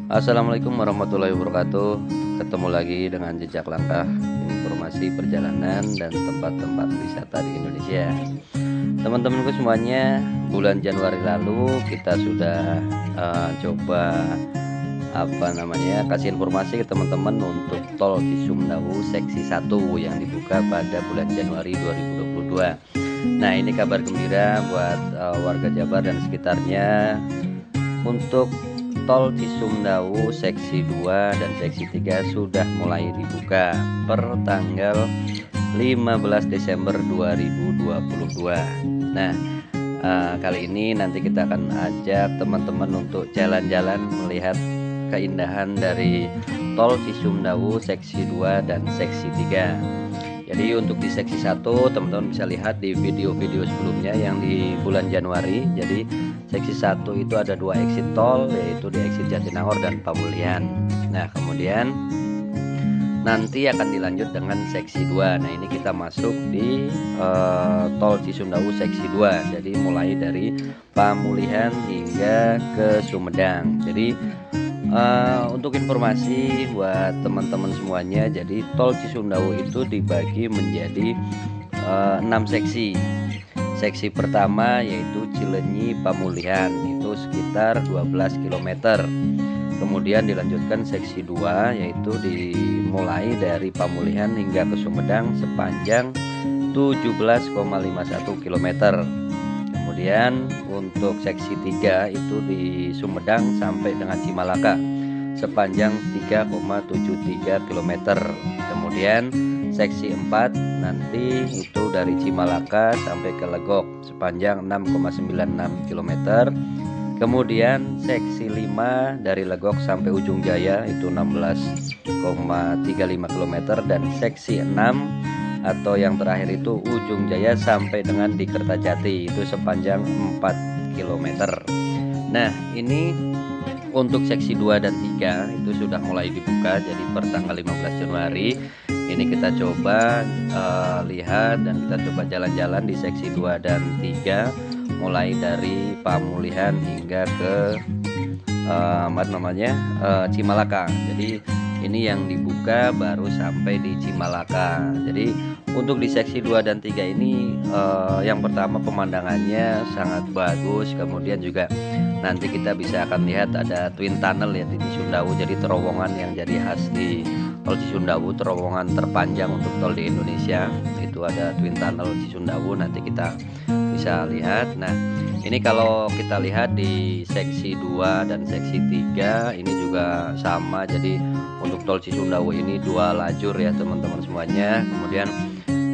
Assalamualaikum warahmatullahi wabarakatuh. Ketemu lagi dengan jejak langkah informasi perjalanan dan tempat-tempat wisata di Indonesia. Teman-temanku semuanya, bulan Januari lalu kita sudah coba kasih informasi ke teman-teman untuk tol Cisumdawu seksi 1 yang dibuka pada bulan Januari 2022. Nah, ini kabar gembira buat warga Jabar dan sekitarnya. Untuk tol Cisumdawu seksi 2 dan seksi 3 sudah mulai dibuka per tanggal 15 Desember 2022. Nah, kali ini nanti kita akan ajak teman-teman untuk jalan-jalan melihat keindahan dari tol Cisumdawu seksi 2 dan seksi 3. Jadi untuk di seksi 1 teman-teman bisa lihat di video-video sebelumnya yang di bulan Januari. Jadi seksi 1 itu ada 2 exit tol, yaitu di exit Jatinangor dan Pamulihan. Nah, kemudian nanti akan dilanjut dengan seksi 2. Nah, ini kita masuk di tol Cisumdawu seksi 2. Jadi mulai dari Pamulihan hingga ke Sumedang. Jadi untuk informasi buat teman-teman semuanya, jadi tol Cisumdawu itu dibagi menjadi 6 seksi. Seksi pertama yaitu Cilenyi Pamulihan, itu sekitar 12 km. Kemudian dilanjutkan seksi 2 yaitu dimulai dari Pamulihan hingga ke Sumedang sepanjang 17,51 km. Kemudian untuk seksi 3 itu di Sumedang sampai dengan Cimalaka sepanjang 3,73 km. Kemudian seksi 4 nanti itu dari Cimalaka sampai ke Legok sepanjang 6,96 km. Kemudian seksi 5 dari Legok sampai Ujung Jaya itu 16,35 km, dan seksi 6 atau yang terakhir itu Ujung Jaya sampai dengan di Kertajati itu sepanjang 4 km. Nah, ini untuk seksi 2 dan 3 itu sudah mulai dibuka. Jadi per tanggal 15 Januari ini kita coba lihat dan kita coba jalan-jalan di seksi 2 dan 3 mulai dari Pamulihan hingga ke Cimalaka. Jadi ini yang dibuka baru sampai di Cimalaka. Jadi untuk di seksi 2 dan 3 ini yang pertama pemandangannya sangat bagus. Kemudian juga nanti kita bisa akan lihat ada twin tunnel ya di Cisumdawu. Jadi terowongan yang jadi khas di tol Cisumdawu, terowongan terpanjang untuk tol di Indonesia. Itu ada twin tunnel Cisumdawu, nanti kita bisa lihat. Nah, ini kalau kita lihat di seksi 2 dan seksi 3 ini juga sama. Jadi untuk tol Cisumdawu ini 2 lajur ya teman-teman semuanya. Kemudian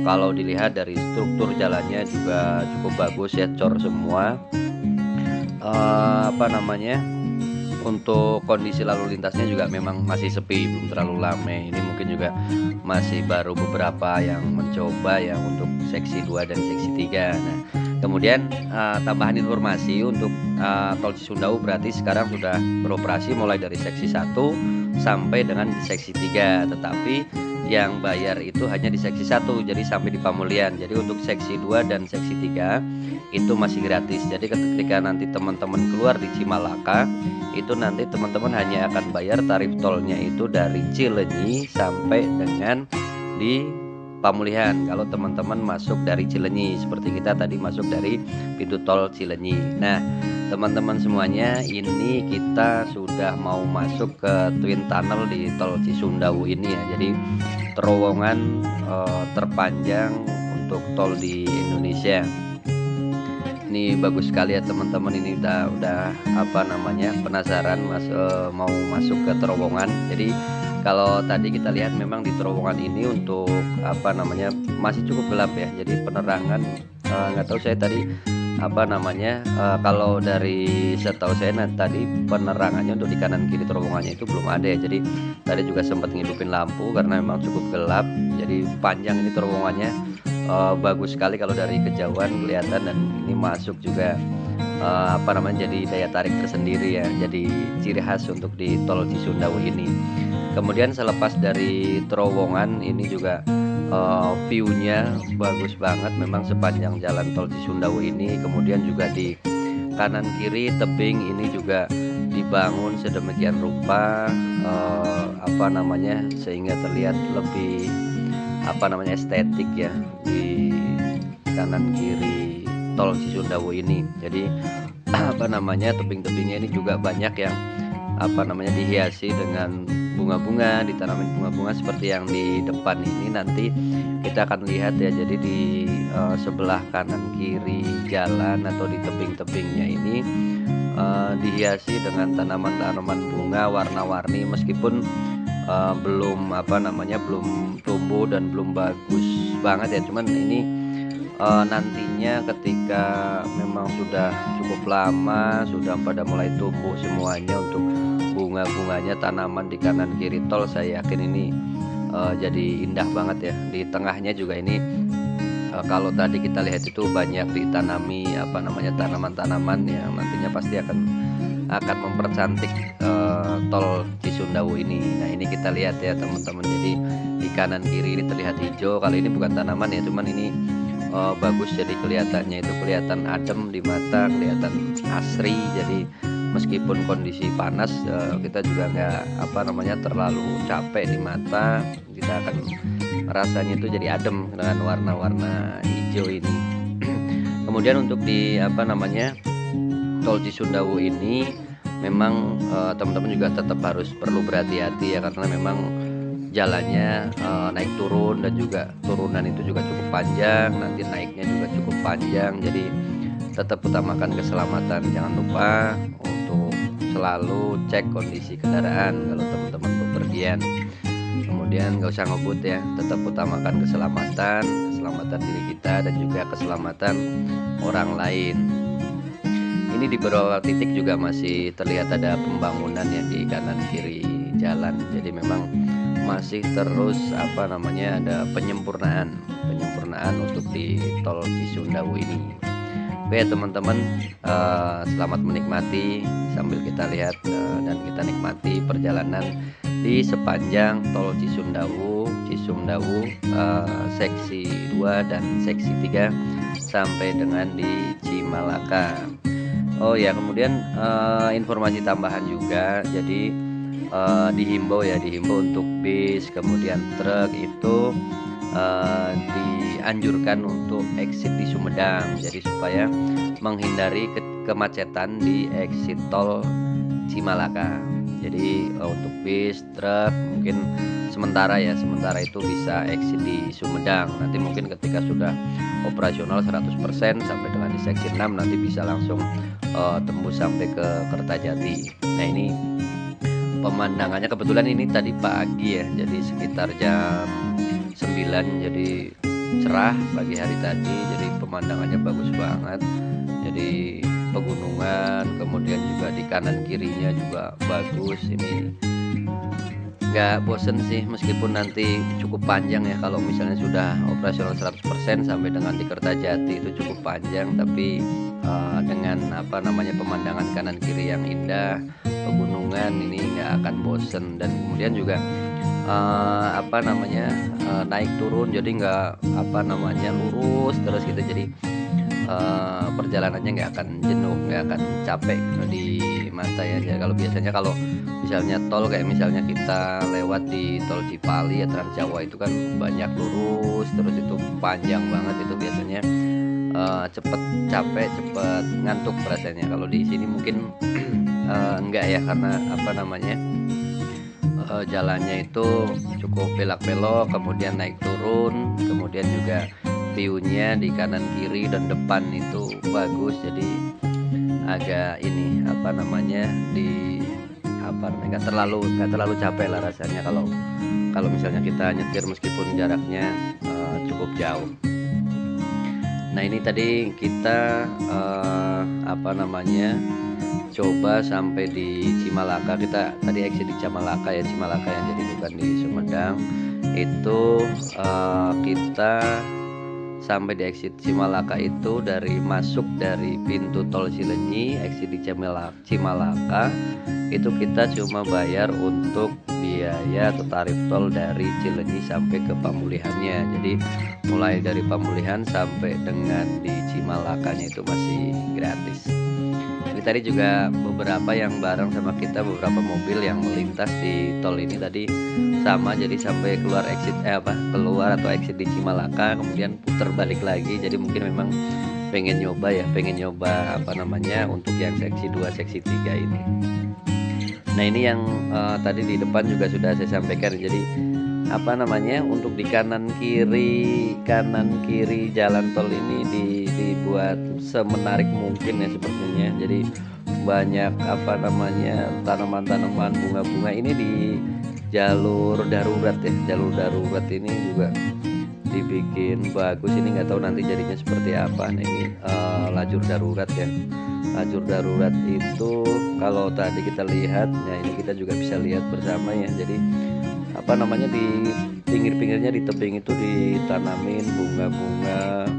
kalau dilihat dari struktur jalannya juga cukup bagus ya, cor semua. Untuk kondisi lalu lintasnya juga memang masih sepi, belum terlalu ramai. Ini mungkin juga masih baru beberapa yang mencoba ya untuk seksi 2 dan seksi 3. Nah, kemudian tambahan informasi untuk tol Cisumdawu berarti sekarang sudah beroperasi mulai dari seksi 1 sampai dengan seksi 3, tetapi yang bayar itu hanya di seksi 1, jadi sampai di Pamulihan. Jadi untuk seksi 2 dan seksi 3 itu masih gratis. Jadi ketika nanti teman-teman keluar di Cimalaka, itu nanti teman-teman hanya akan bayar tarif tolnya itu dari Cilenyi sampai dengan di Pamulihan. Kalau teman-teman masuk dari Cilenyi, seperti kita tadi masuk dari pintu tol Cilenyi. Nah, teman-teman semuanya, ini kita sudah mau masuk ke twin tunnel di tol Cisumdawu ini ya. Jadi terowongan terpanjang untuk tol di Indonesia. Ini bagus sekali ya teman-teman. Ini udah penasaran mau masuk ke terowongan. Jadi kalau tadi kita lihat memang di terowongan ini untuk masih cukup gelap ya. Jadi penerangan nggak tahu saya tadi kalau dari setahu saya tadi penerangannya untuk di kanan kiri terowongannya itu belum ada ya. Jadi tadi juga sempat ngidupin lampu karena memang cukup gelap. Jadi panjang ini terowongannya, bagus sekali kalau dari kejauhan kelihatan, dan ini masuk juga jadi daya tarik tersendiri ya. Jadi ciri khas untuk di tol Cisumdawu ini. Kemudian selepas dari terowongan ini juga view-nya bagus banget memang sepanjang jalan tol Cisumdawu ini. Kemudian juga di kanan kiri tebing ini juga dibangun sedemikian rupa, apa namanya, sehingga terlihat lebih apa namanya, estetik ya di kanan kiri tol Cisumdawu ini. Jadi apa namanya, tebing-tebingnya ini juga banyak yang apa namanya, dihiasi dengan bunga-bunga, ditanamin bunga-bunga seperti yang di depan ini. Nanti kita akan lihat ya, jadi di sebelah kanan kiri jalan atau di tebing-tebingnya ini dihiasi dengan tanaman-tanaman bunga warna-warni, meskipun belum apa namanya, belum tumbuh dan belum bagus banget ya, cuman ini nantinya ketika memang sudah cukup lama, sudah pada mulai tumbuh semuanya untuk bunga-bunganya tanaman di kanan kiri tol, saya yakin ini jadi indah banget ya. Di tengahnya juga ini kalau tadi kita lihat itu banyak ditanami apa namanya, tanaman-tanaman yang nantinya pasti akan mempercantik tol Cisumdawu ini. Nah, ini kita lihat ya teman-teman. Jadi di kanan kiri ini terlihat hijau. Kali ini bukan tanaman ya, cuman ini bagus, jadi kelihatannya itu kelihatan adem di mata, kelihatan asri. Jadi meskipun kondisi panas, kita juga nggak apa namanya, terlalu capek di mata. Kita akan rasanya itu jadi adem dengan warna-warna hijau ini. Kemudian untuk di apa namanya, tol Cisumdawu ini memang teman-teman juga tetap harus perlu berhati-hati ya, karena memang jalannya naik turun, dan juga turunan itu juga cukup panjang, nanti naiknya juga cukup panjang. Jadi tetap utamakan keselamatan, jangan lupa untuk selalu cek kondisi kendaraan kalau teman-teman bepergian. Kemudian nggak usah ngebut ya, tetap utamakan keselamatan diri kita dan juga keselamatan orang lain. Ini di beberapa titik juga masih terlihat ada pembangunan yang di kanan kiri jalan. Jadi memang masih terus apa namanya, ada penyempurnaan untuk di tol Cisumdawu ini. Oke teman-teman, selamat menikmati sambil kita lihat dan kita nikmati perjalanan di sepanjang tol Cisumdawu seksi 2 dan seksi 3 sampai dengan di Cimalaka. Oh ya, kemudian informasi tambahan juga, jadi dihimbau untuk bis kemudian truk itu dianjurkan untuk exit di Sumedang, jadi supaya menghindari kemacetan di exit tol Cimalaka. Jadi untuk bis, truk mungkin sementara itu bisa exit di Sumedang. Nanti mungkin ketika sudah operasional 100% sampai dengan di seksi 6 nanti bisa langsung tembus sampai ke Kertajati. Nah, ini pemandangannya kebetulan ini tadi pagi ya, jadi sekitar jam 9, jadi cerah pagi hari tadi, jadi pemandangannya bagus banget. Jadi pegunungan, kemudian juga di kanan kirinya juga bagus. Ini nggak bosen sih, meskipun nanti cukup panjang ya, kalau misalnya sudah operasional 100% sampai dengan di Kertajati itu cukup panjang, tapi dengan apa namanya, pemandangan kanan kiri yang indah, pegunungan, ini nggak akan bosen. Dan kemudian juga apa namanya, naik turun, jadi nggak apa namanya, lurus terus gitu. Jadi perjalanannya nggak akan jenuh, nggak akan capek di mata ya. Jadi kalau biasanya kalau misalnya tol kayak misalnya kita lewat di tol Cipali ya, Trans Jawa itu kan banyak lurus terus, itu panjang banget, itu biasanya cepet capek, cepet ngantuk rasanya. Kalau di sini mungkin enggak ya, karena apa namanya, jalannya itu cukup belak-belok, kemudian naik turun, kemudian juga view-nya di kanan kiri dan depan itu bagus. Jadi agak ini apa namanya, di apa namanya, nggak terlalu capek lah rasanya kalau misalnya kita nyetir meskipun jaraknya cukup jauh. Nah, ini tadi kita apa namanya, coba sampai di Cimalaka. Kita tadi exit di Cimalaka ya, Cimalaka yang jadi bukan di Sumedang. Itu kita sampai di exit Cimalaka itu dari masuk dari pintu tol Cilenyi, exit di Cimalaka itu kita cuma bayar untuk biaya atau tarif tol dari Cilenyi sampai ke pemulihannya. Jadi mulai dari pemulihan sampai dengan di Cimalakanya itu masih gratis. Ini tadi juga beberapa yang bareng sama kita, beberapa mobil yang melintas di tol ini tadi sama, jadi sampai keluar exit keluar atau exit di Cimalaka, kemudian putar balik lagi. Jadi mungkin memang pengen nyoba ya, pengen nyoba apa namanya untuk yang seksi 2 seksi 3 ini. Nah ini yang tadi di depan juga sudah saya sampaikan. Jadi apa namanya untuk di kanan kiri jalan tol ini dibuat semenarik mungkin ya sepertinya. Jadi banyak apa namanya tanaman-tanaman bunga-bunga ini di jalur darurat ya. Jalur darurat ini juga dibikin bagus. Ini nggak tahu nanti jadinya seperti apa. Nah ini lajur darurat ya. Lajur darurat itu kalau tadi kita lihat, nah ini kita juga bisa lihat bersama ya. Jadi apa namanya di pinggir-pinggirnya di tebing itu ditanamin bunga-bunga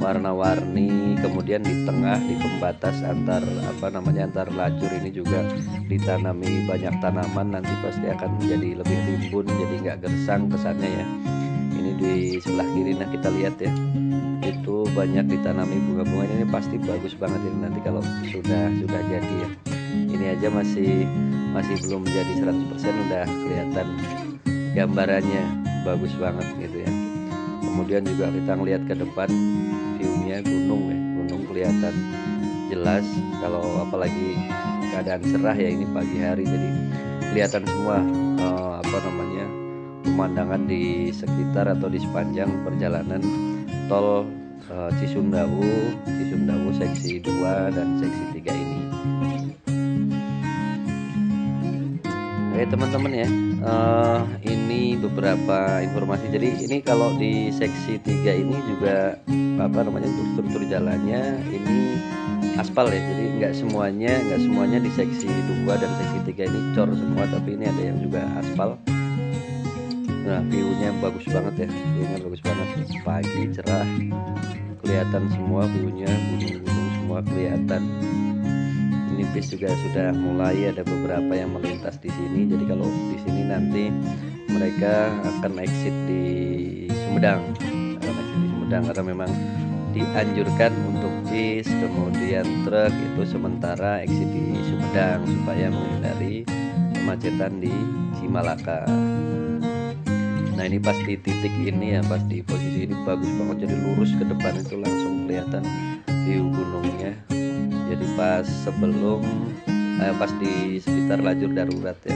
warna-warni, kemudian di tengah di pembatas antar apa namanya antar lajur ini juga ditanami banyak tanaman, nanti pasti akan menjadi lebih rimbun, jadi nggak gersang kesannya ya. Ini di sebelah kiri, nah kita lihat ya, itu banyak ditanami bunga-bunga. Ini pasti bagus banget ini nanti kalau sudah jadi ya. Ini aja masih belum jadi 100%, udah kelihatan gambarannya bagus banget gitu ya. Kemudian juga kita ngelihat ke depan viewnya gunung ya, gunung kelihatan jelas. Kalau apalagi keadaan cerah ya, ini pagi hari, jadi kelihatan semua apa namanya pemandangan di sekitar atau di sepanjang perjalanan tol Cisumdawu seksi 2 dan seksi 3 ini. Oke teman-teman ya, ini beberapa informasi. Jadi ini kalau di seksi 3 ini juga apa namanya untuk struktur jalannya ini aspal ya. Jadi nggak semuanya di seksi 2 dan seksi 3 ini cor semua, tapi ini ada yang juga aspal. Nah viewnya bagus banget ya, viewnya bagus banget, pagi cerah, kelihatan semua viewnya, gunung-gunung semua kelihatan. Ini bis juga sudah mulai ada beberapa yang melintas di sini. Jadi kalau di sini nanti mereka akan exit di Sumedang, karena memang dianjurkan untuk bis kemudian truk itu sementara exit di Sumedang supaya menghindari kemacetan di Cimalaka. Nah ini pas di titik ini ya, pas di posisi ini bagus banget, jadi lurus ke depan itu langsung kelihatan view gunungnya. Jadi pas sebelum pas di sekitar lajur darurat ya,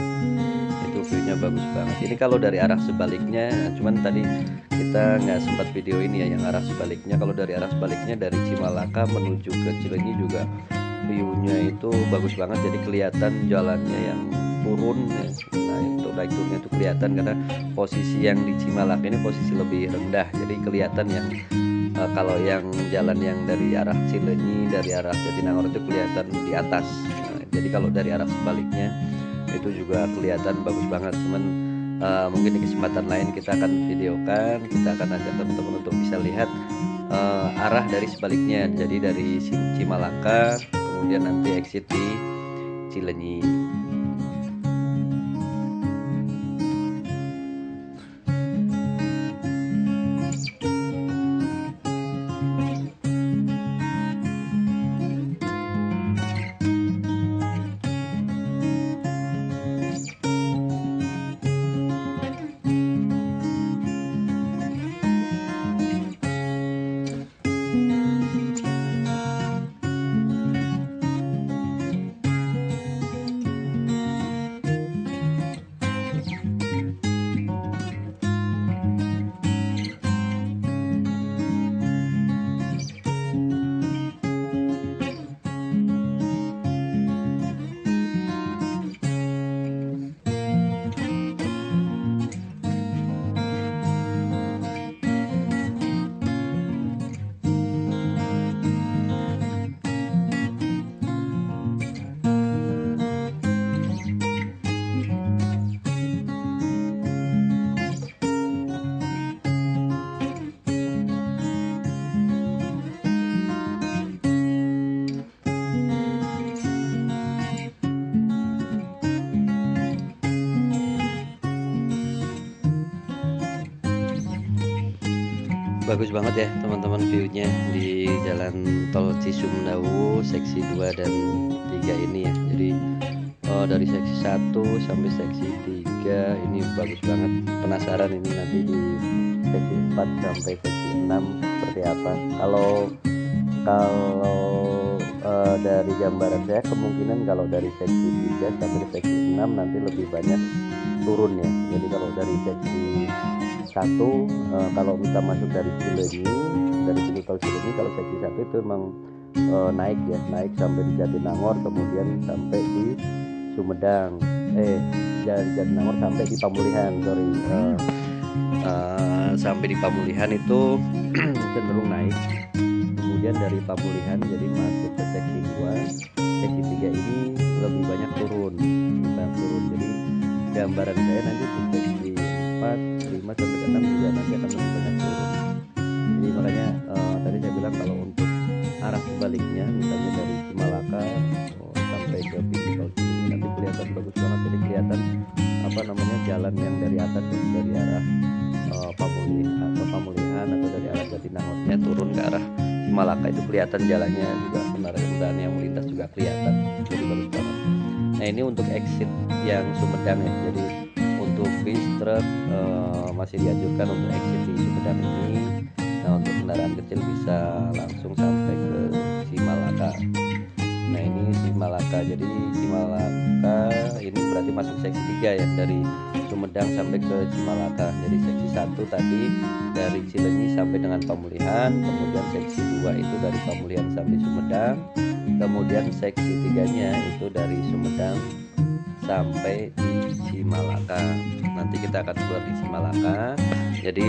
itu viewnya bagus banget. Ini kalau dari arah sebaliknya, cuman tadi kita nggak sempat video ini ya yang arah sebaliknya. Kalau dari arah sebaliknya dari Cimalaka menuju ke Cileunyi juga viewnya itu bagus banget, jadi kelihatan jalannya yang turun ya. Nah itu naik turunnya itu kelihatan karena posisi yang di Cimalaka ini posisi lebih rendah, jadi kelihatan yang kalau yang jalan yang dari arah Cileunyi, dari arah Jatinangor itu kelihatan di atas. Nah, jadi kalau dari arah sebaliknya itu juga kelihatan bagus banget. Cuman mungkin di kesempatan lain kita akan videokan, kita akan ajak teman-teman untuk bisa lihat arah dari sebaliknya. Jadi dari Cimalaka kemudian nanti exit di Cileunyi. Bagus banget ya teman-teman viewnya di Jalan Tol Cisumdawu seksi 2 dan 3 ini ya. Jadi dari seksi 1 sampai seksi 3 ini bagus banget. Penasaran ini nanti di seksi 4 sampai seksi 6 seperti apa. Kalau dari gambaran saya kemungkinan kalau dari seksi 3 sampai seksi 6 nanti lebih banyak turun ya. Jadi kalau dari seksi 1 kalau kita masuk dari Cileunyi, dari pintu tol Cileunyi, kalau seksi 1 itu memang naik ya, naik sampai di Jatinangor, kemudian sampai di Sumedang, dari Jatinangor sampai di Pamulihan, sampai di Pamulihan itu cenderung naik. Kemudian dari Pamulihan jadi masuk ke seksi 2, seksi 3 ini lebih banyak turun. Jadi gambaran saya nanti di seksi 4, 5 sampai ke 6 juga nanti akan lebih banyak turun. Jadi makanya tadi saya bilang kalau untuk arah sebaliknya misalnya dari Cimalaka sampai ke pintu tol Cileunyi nanti kelihatan bagus banget. Jadi kelihatan jalan yang dari atas dari arah Pamulihan atau dari arah Jatinangornya turun ke arah Cimalaka itu kelihatan jalannya juga, kendaraan yang melintas juga kelihatan. Jadi bagus banget. Nah ini untuk exit yang Sumedang ya. Jadi untuk bis truk masih dianjurkan untuk exit di Sumedang ini. Nah untuk kendaraan kecil bisa langsung sampai ke Cimalaka. Nah ini Cimalaka, jadi Cimalaka ini berarti masuk seksi 3 ya, dari Sumedang sampai ke Cimalaka. Jadi seksi 1 tadi dari Cileunyi sampai dengan Pamulihan, kemudian seksi 2 itu dari Pamulihan sampai Sumedang, kemudian seksi 3-nya itu dari Sumedang sampai di Cimalaka. Nanti kita akan keluar di Cimalaka. Jadi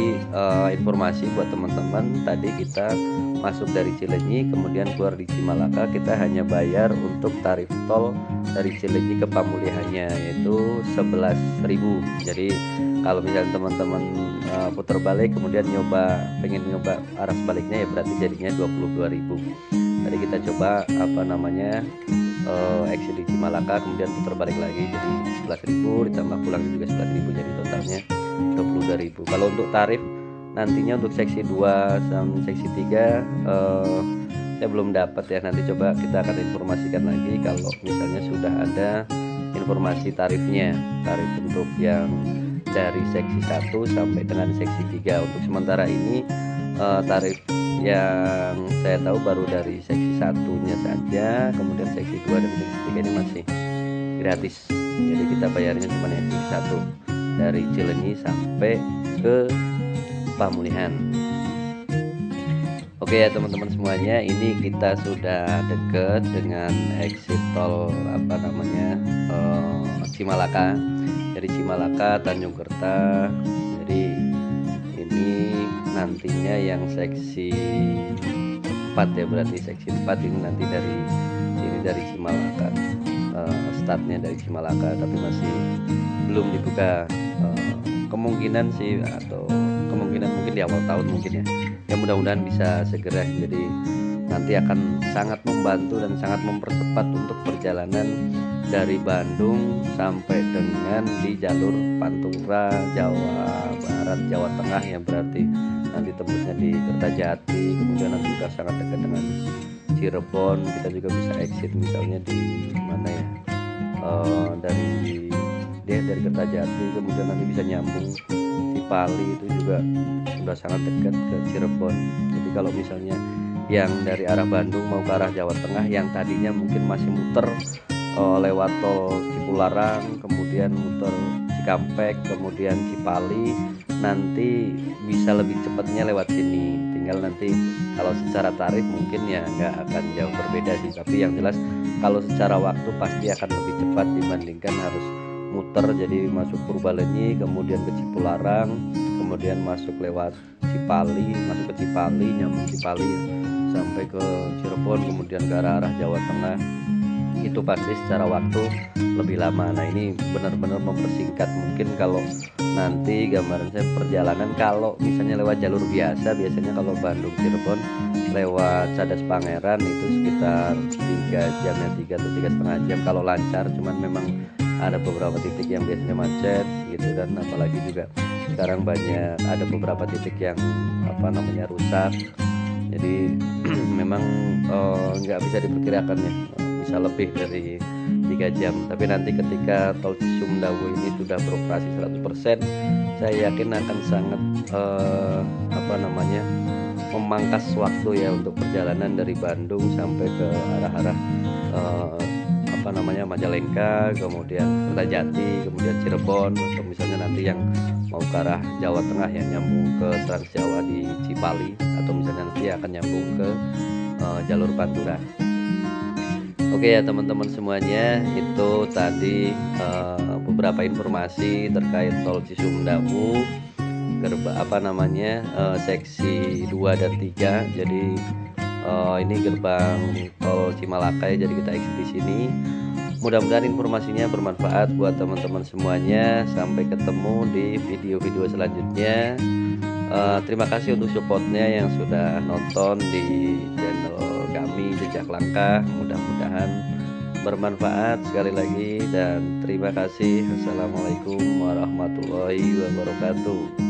informasi buat teman-teman, tadi kita masuk dari Cileunyi kemudian keluar di Cimalaka, kita hanya bayar untuk tarif tol dari Cileunyi ke Pamulihannya yaitu 11.000. Jadi kalau misalnya teman-teman putar balik kemudian pengen nyoba arah sebaliknya ya berarti jadinya 22.000. Tadi kita coba exit di Cimalaka kemudian putar balik lagi jadi 11.000 ditambah pulangnya juga 11.000, jadi totalnya 22.000. Kalau untuk tarif nantinya untuk seksi 2 sampai seksi 3 saya belum dapat ya, nanti coba kita akan informasikan lagi kalau misalnya sudah ada informasi tarifnya, tarif untuk yang dari seksi 1 sampai dengan seksi 3. Untuk sementara ini tarif yang saya tahu baru dari seksi 1-nya saja, kemudian seksi 2 dan seksi 3 ini masih gratis. Jadi kita bayarnya cuma yang seksi 1 dari Cileunyi sampai ke Pamulihan. Oke ya teman-teman semuanya, ini kita sudah deket dengan exit tol Cimalaka. Dari Cimalaka Tanjung Kerta. Jadi ini nantinya yang seksi 4 ya, berarti seksi 4 ini nanti dari Cimalaka. Startnya dari Cimalaka tapi masih belum dibuka. Kemungkinan sih atau kemungkinan mungkin di awal tahun mungkin ya. Ya mudah-mudahan bisa segera. Jadi nanti akan sangat membantu dan sangat mempercepat untuk perjalanan dari Bandung sampai dengan di jalur Pantura, Jawa Barat, Jawa Tengah ya, berarti nanti tembusnya di Kertajati, kemudian nanti juga sangat dekat dengan Cirebon. Kita juga bisa exit misalnya di mana ya, dari Kertajati, kemudian nanti bisa nyambung Cipali, itu juga sudah sangat dekat ke Cirebon. Jadi kalau misalnya yang dari arah Bandung mau ke arah Jawa Tengah yang tadinya mungkin masih muter lewat tol Cipularang, kemudian muter Cikampek, kemudian Cipali, nanti bisa lebih cepatnya lewat sini. Tinggal nanti kalau secara tarif mungkin ya nggak akan jauh berbeda sih, tapi yang jelas kalau secara waktu pasti akan lebih cepat dibandingkan harus muter. Jadi masuk Purbalenyi, kemudian ke Cipularang, kemudian masuk lewat Cipali, masuk ke Cipali, nyambung Cipali sampai ke Cirebon, kemudian ke arah Jawa Tengah. Itu pasti secara waktu lebih lama. Nah ini benar-benar mempersingkat. Mungkin kalau nanti gambaran saya perjalanan kalau misalnya lewat jalur biasa, biasanya kalau Bandung Cirebon lewat Cadas Pangeran itu sekitar 3 jam ya, 3 atau 3,5 jam kalau lancar. Cuman memang ada beberapa titik yang biasanya macet gitu, dan apalagi juga sekarang banyak ada beberapa titik yang rusak. Jadi memang nggak bisa diperkirakan ya, bisa lebih dari 3 jam. Tapi nanti ketika tol Cisumdawu ini sudah beroperasi 100%, saya yakin akan sangat memangkas waktu ya untuk perjalanan dari Bandung sampai ke arah-arah Majalengka, kemudian Kertajati, kemudian Cirebon, atau misalnya nanti yang mau ke arah Jawa Tengah yang nyambung ke Trans Jawa di Cipali, atau misalnya nanti akan nyambung ke jalur Pantura. Oke ya teman-teman semuanya, itu tadi beberapa informasi terkait tol Cisumdawu seksi 2 dan 3. Jadi ini gerbang tol Cimalakai, jadi kita exit di sini. Mudah-mudahan informasinya bermanfaat buat teman-teman semuanya. Sampai ketemu di video-video selanjutnya. Terima kasih untuk supportnya yang sudah nonton di channel kami Jejak Langkah. Mudah-mudahan bermanfaat sekali lagi, dan terima kasih. Assalamualaikum warahmatullahi wabarakatuh.